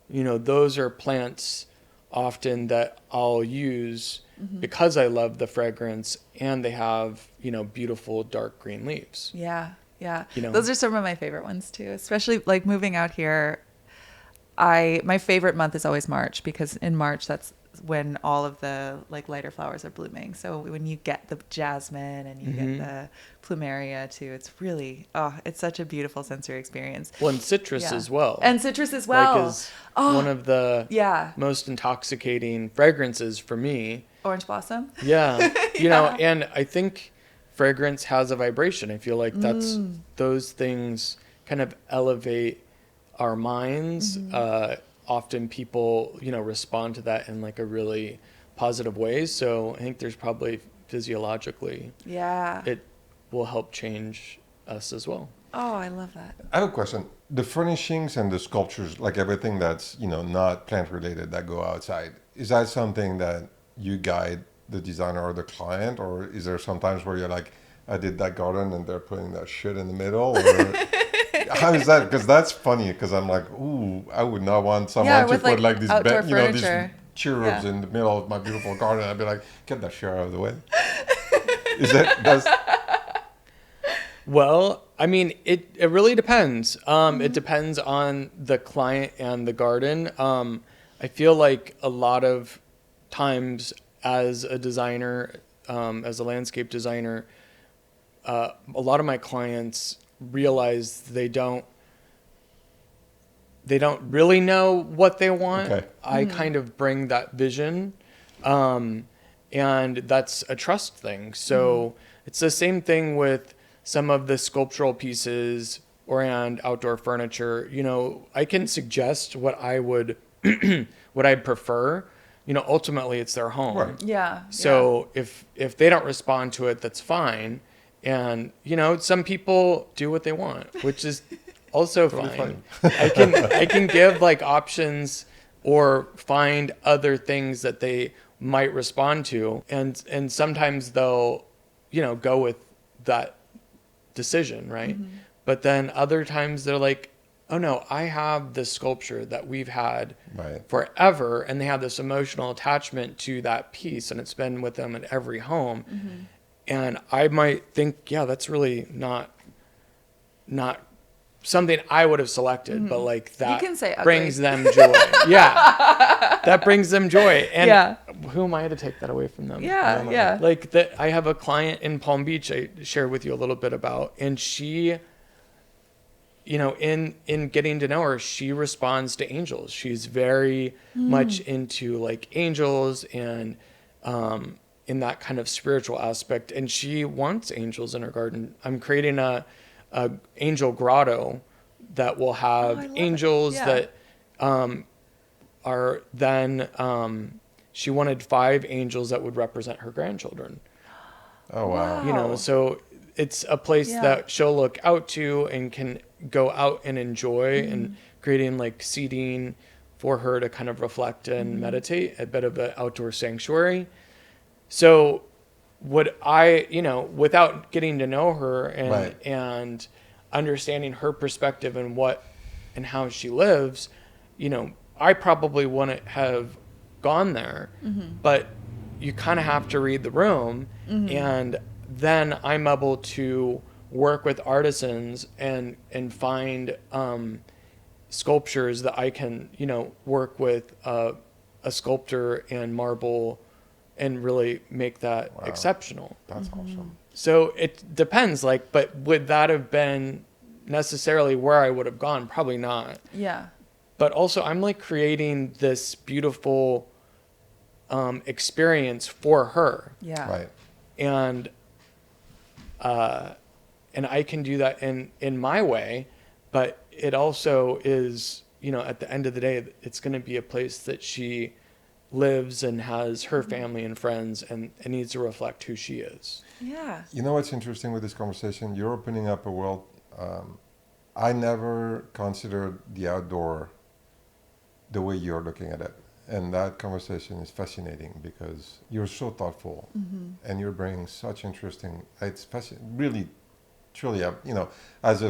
those are plants often that I'll use because I love the fragrance and they have, beautiful dark green leaves. Yeah. Yeah. You know. Those are some of my favorite ones too, especially moving out here. My favorite month is always March because in March, that's when all of the lighter flowers are blooming. So when you get the jasmine and you get the plumeria too, it's really, it's such a beautiful sensory experience. Well, and citrus Yeah. as well. And citrus as well. Is one of the Yeah. most intoxicating fragrances for me. Orange blossom. Yeah. And I think fragrance has a vibration. I feel like those things kind of elevate our minds. Often people, respond to that in a really positive way. So I think there's probably physiologically, Yeah. it will help change us as well. Oh, I love that. I have a question. The furnishings and the sculptures, everything that's, not plant related that go outside, is that something that you guide the designer or the client? Or is there sometimes where you're like, I did that garden and they're putting that shit in the middle? Or how is that? Because that's funny because I'm like, ooh, I would not want someone to with, put these, outdoor these furniture. cherubs Yeah. in the middle of my beautiful garden. I'd be like, get that shit out of the way. Well, I mean, it really depends. It depends on the client and the garden. I feel like a lot of times as a designer, as a landscape designer, a lot of my clients realize they don't they don't really know what they want. Okay. I kind of bring that vision. And that's a trust thing. So it's the same thing with some of the sculptural pieces and outdoor furniture. You know, I can suggest what I would, what I'd prefer. You know, ultimately it's their home. Right. Yeah. So if they don't respond to it, that's fine. And, you know, some people do what they want, which is also fine. I can give like options or find other things that they might respond to. And sometimes they'll, you know, go with that decision, right? But then other times they're like, oh no, I have this sculpture that we've had forever, and they have this emotional attachment to that piece, and it's been with them in every home. And I might think, yeah, that's really not something I would have selected, but like that You can say brings ugly. them joy. Yeah, that brings them joy. And who am I to take that away from them? Yeah. Like that, I have a client in Palm Beach I shared with you a little bit about, and she, you know, in getting to know her, she responds to angels. She's very much into like angels and in that kind of spiritual aspect, and she wants angels in her garden. I'm creating a angel grotto that will have angels that are then she wanted 5 angels that would represent her grandchildren. Oh, wow. You know, so it's a place that she'll look out to and can go out and enjoy, and creating like seating for her to kind of reflect and meditate, a bit of an outdoor sanctuary. So would I, you know, without getting to know her and understanding her perspective and what and how she lives, you know, I probably wouldn't have gone there, but you kind of have to read the room. And then I'm able to work with artisans and find sculptures that I can, you know, work with a sculptor and marble and really make that exceptional. That's awesome. So it depends, like, but would that have been necessarily where I would have gone? Probably not. Yeah. But also I'm like creating this beautiful experience for her. Yeah. Right. And I can do that in my way, but it also is, you know, at the end of the day, it's going to be a place that she lives and has her family and friends, and it needs to reflect who she is. Yeah. You know what's interesting with this conversation? You're opening up a world. I never considered the outdoor the way you're looking at it. And that conversation is fascinating because you're so thoughtful and you're bringing such interesting, it's really, truly, you know, as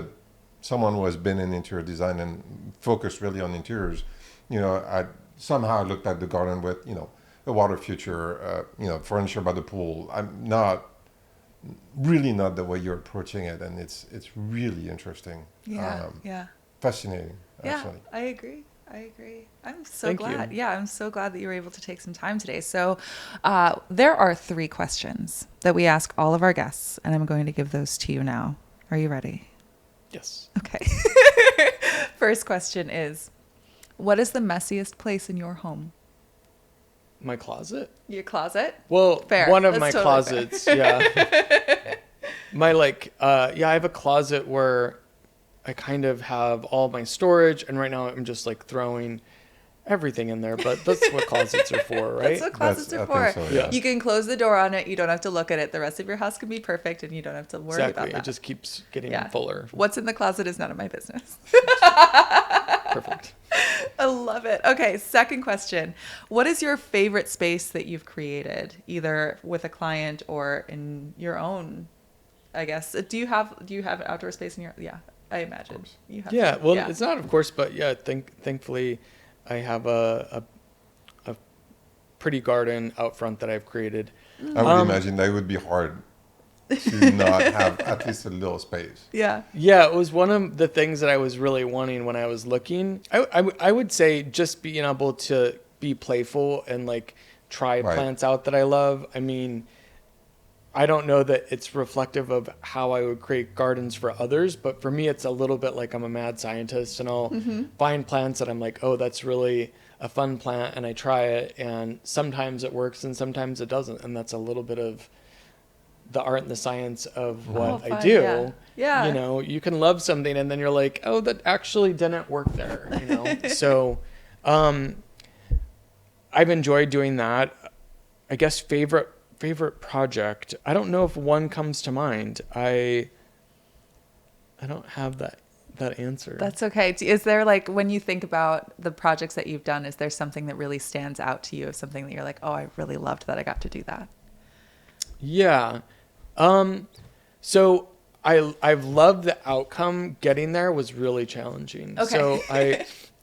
someone who has been in interior design and focused really on interiors, you know, I somehow looked at the garden with, you know, a water feature, you know, furniture by the pool. I'm really not the way you're approaching it. And it's really interesting. Yeah. Fascinating, actually. Yeah, I agree. I'm so Thank glad. you. Yeah, I'm so glad that you were able to take some time today. So there are 3 questions that we ask all of our guests, and I'm going to give those to you now. Are you ready? Yes. Okay. First question is, what is the messiest place in your home? My closet? Your closet? Well, Fair. one of That's my totally closets, yeah. My I have a closet where I kind of have all my storage, and right now I'm just like throwing everything in there, but that's what closets are for, right? That's what closets I are think for. so, yeah. You can close the door on it. You don't have to look at it. The rest of your house can be perfect, and you don't have to worry about Exactly. that. It just keeps getting Yeah. fuller. What's in the closet is none of my business. Perfect. I love it. Okay, second question. What is your favorite space that you've created, either with a client or in your own, I guess? Do you have an outdoor space in your, yeah, I imagine. You have Yeah, some. well, it's not, of course, but yeah, thankfully I have a pretty garden out front that I've created. I would imagine that would be hard to not have at least a little space. Yeah. Yeah, it was one of the things that I was really wanting when I was looking. I would say just being able to be playful and like try Right. plants out that I love. I mean, I don't know that it's reflective of how I would create gardens for others, but for me, it's a little bit like I'm a mad scientist, and I'll find plants that I'm like, oh, that's really a fun plant, and I try it, and sometimes it works and sometimes it doesn't, and that's a little bit of the art and the science of what I do. Yeah. You know, you can love something and then you're like, oh, that actually didn't work there, you know? So I've enjoyed doing that. I guess favorite project. I don't know if one comes to mind. I don't have that answer. That's okay. Is there, like, when you think about the projects that you've done, is there something that really stands out to you, of something that you're like, oh, I really loved that I got to do that? Yeah. So I've loved the outcome. Getting there was really challenging. Okay. So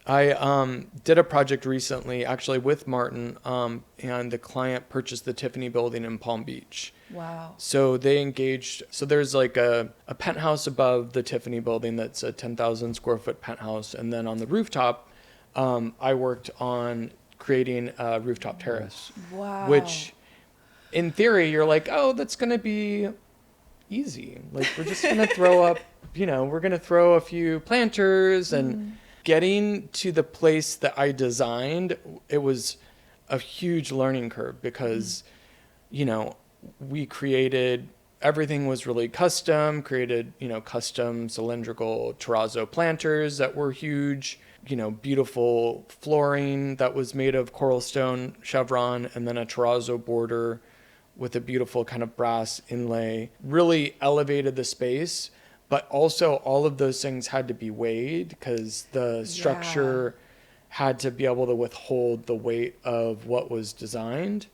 I did a project recently, actually with Martyn, and the client purchased the Tiffany building in Palm Beach. Wow. So they engaged. So there's like a penthouse above the Tiffany building that's a 10,000 square foot penthouse, and then on the rooftop, I worked on creating a rooftop terrace. Wow. Which, in theory, you're like, oh, that's gonna be easy. Like, we're just gonna throw up, we're gonna throw a few planters, and getting to the place that I designed, it was a huge learning curve because, we created, everything was really custom, created, custom cylindrical terrazzo planters that were huge, beautiful flooring that was made of coral stone chevron, and then a terrazzo border with a beautiful kind of brass inlay. Really elevated the space, but also all of those things had to be weighed because the structure had to be able to withhold the weight of what was designed.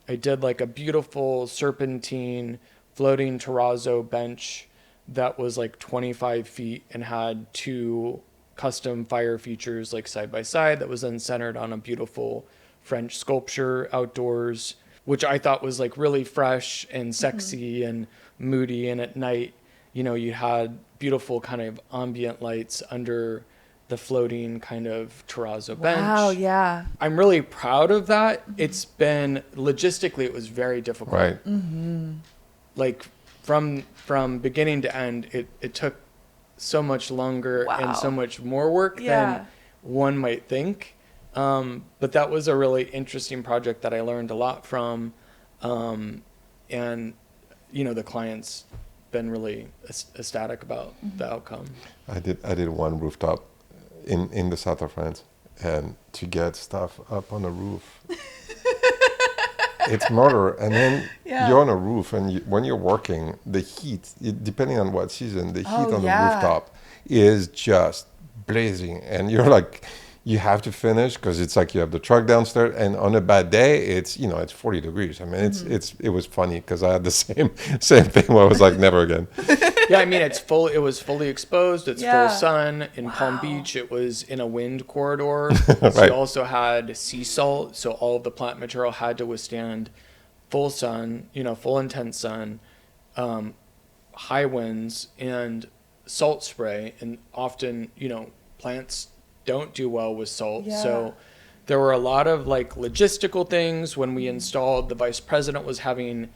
I did like a beautiful serpentine floating terrazzo bench that was like 25 feet and had two custom fire features like side by side that was then centered on a beautiful French sculpture outdoors, which I thought was like really fresh and sexy and moody. And at night, you had beautiful kind of ambient lights under the floating kind of terrazzo bench. Wow, yeah. I'm really proud of that. It's been, logistically, it was very difficult. Right. Like from beginning to end, it took so much longer and so much more work than one might think. But that was a really interesting project that I learned a lot from. And, the client's been really ecstatic about the outcome. I did one rooftop in the south of France, and to get stuff up on the roof, it's murder. And then you're on a roof, and when you're working, the heat, depending on what season, the heat on the rooftop is just blazing, and you're like, you have to finish because it's like you have the truck downstairs, and on a bad day, it's 40 degrees. I mean, it was funny because I had the same thing where I was like, never again. Yeah, I mean, it was fully exposed. It's full sun. In Palm Beach, it was in a wind corridor. So you also had sea salt. So all of the plant material had to withstand full sun, full intense sun, high winds, and salt spray. And often, plants don't do well with salt. So there were a lot of like logistical things. When we installed, the vice president was having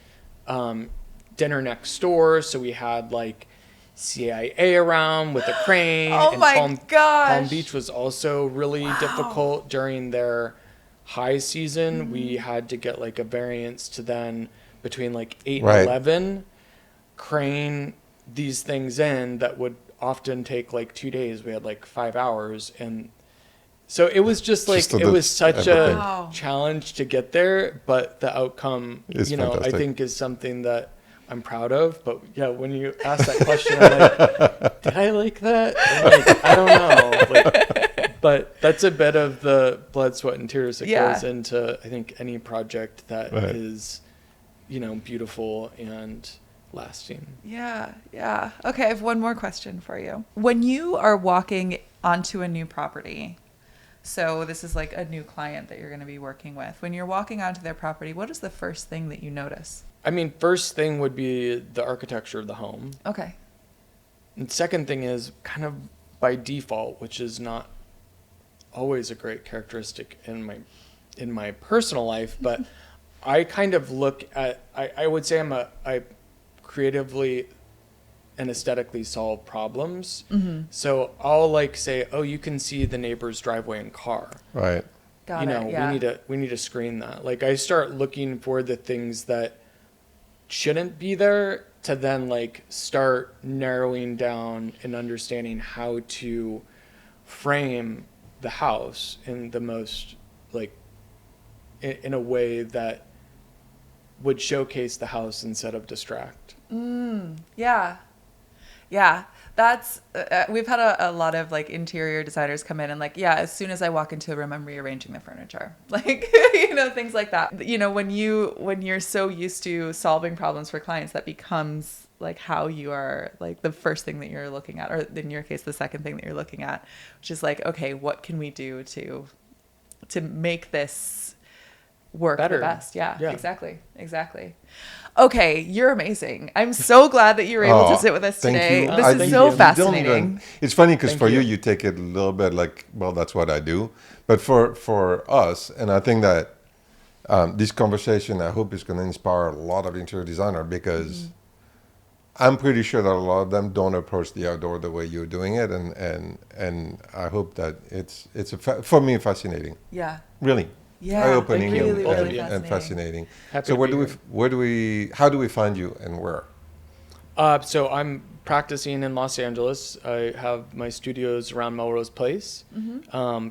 dinner next door, so we had like CIA around with a crane. Oh, and my gosh. Palm Beach was also really difficult during their high season. We had to get like a variance to then between like 8 and 11 crane these things in that would often take like 2 days. We had like 5 hours, and so it was just like it was such a challenge to get there, but the outcome I think is something that I'm proud of. But when you ask that question, I'm like, did I like that? I'm like, I don't know. But that's a bit of the blood, sweat, and tears that goes into, I think, any project that is, beautiful and lasting. Yeah. Okay, I have one more question for you. When you are walking onto a new property, so this is like a new client that you're going to be working with. When you're walking onto their property, what is the first thing that you notice? I mean, first thing would be the architecture of the home. Okay. And second thing is kind of by default, which is not always a great characteristic in my personal life, but I kind of look at, I would say I creatively and aesthetically solve problems. So I'll like say, oh, you can see the neighbor's driveway and car. Right. Got You know, it. Yeah. we need to screen that. Like I start looking for the things that shouldn't be there to then like start narrowing down and understanding how to frame the house in the most like in a way that would showcase the house instead of distract. Yeah. Yeah. That's, we've had a lot of like interior designers come in and like, yeah, as soon as I walk into a room, I'm rearranging the furniture. Like, you know, things like that. You know, when you're so used to solving problems for clients, that becomes like how you are, like the first thing that you're looking at, or in your case, the second thing that you're looking at, which is like, okay, what can we do to make this work Better. the best? Yeah, Yeah. exactly. Okay, you're amazing. I'm so glad that you were able to sit with us thank today. you. This I is think so you. fascinating. It's funny because Thank for you, you. you take it a little bit like, well, that's what I do. But for us, and I think that this conversation, I hope, is going to inspire a lot of interior designer, because I'm pretty sure that a lot of them don't approach the outdoor the way you're doing it, and I hope that it's for me fascinating, Yeah. really. Yeah, Eye-opening like and, really and fascinating. Happy So to be here. how do we find you and where? So I'm practicing in Los Angeles. I have my studios around Melrose Place.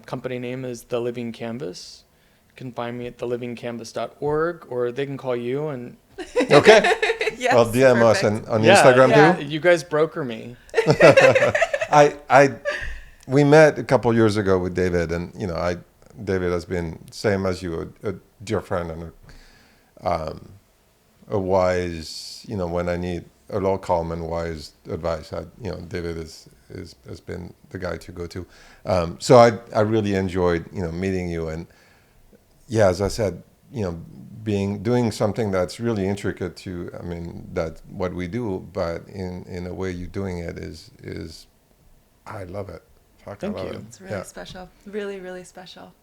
Company name is The Living Canvas. You can find me at thelivingcanvas.org, or they can call you and Okay. Yes, Well, DM us perfect. on Instagram Yeah. too. You guys broker me. We met a couple years ago with David, and David has been, same as you, a dear friend and a wise, when I need a little calm and wise advice. David has been the guy to go to. So I really enjoyed meeting you, and yeah, as I said, doing something that's really intricate to, that's what we do, but in a way you're doing it is I love it. Fuck, Thank I love you. it. It's really Yeah. special. Really, really special.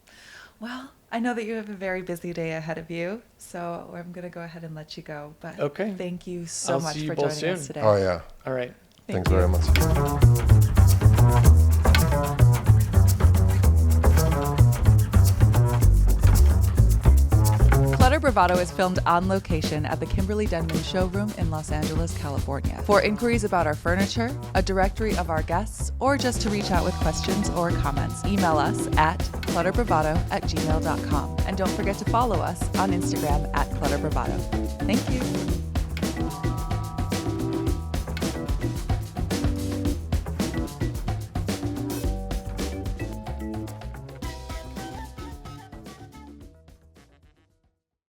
Well, I know that you have a very busy day ahead of you, so I'm going to go ahead and let you go. But Okay. thank you so I'll much see you for both joining us soon. today. Oh yeah. All right. Thanks you. very much. Clutter Bravado is filmed on location at the Kimberly Denman Showroom in Los Angeles, California. For inquiries about our furniture, a directory of our guests, or just to reach out with questions or comments, email us at clutterbravado@gmail.com. And don't forget to follow us on Instagram at Clutter Bravado. Thank you.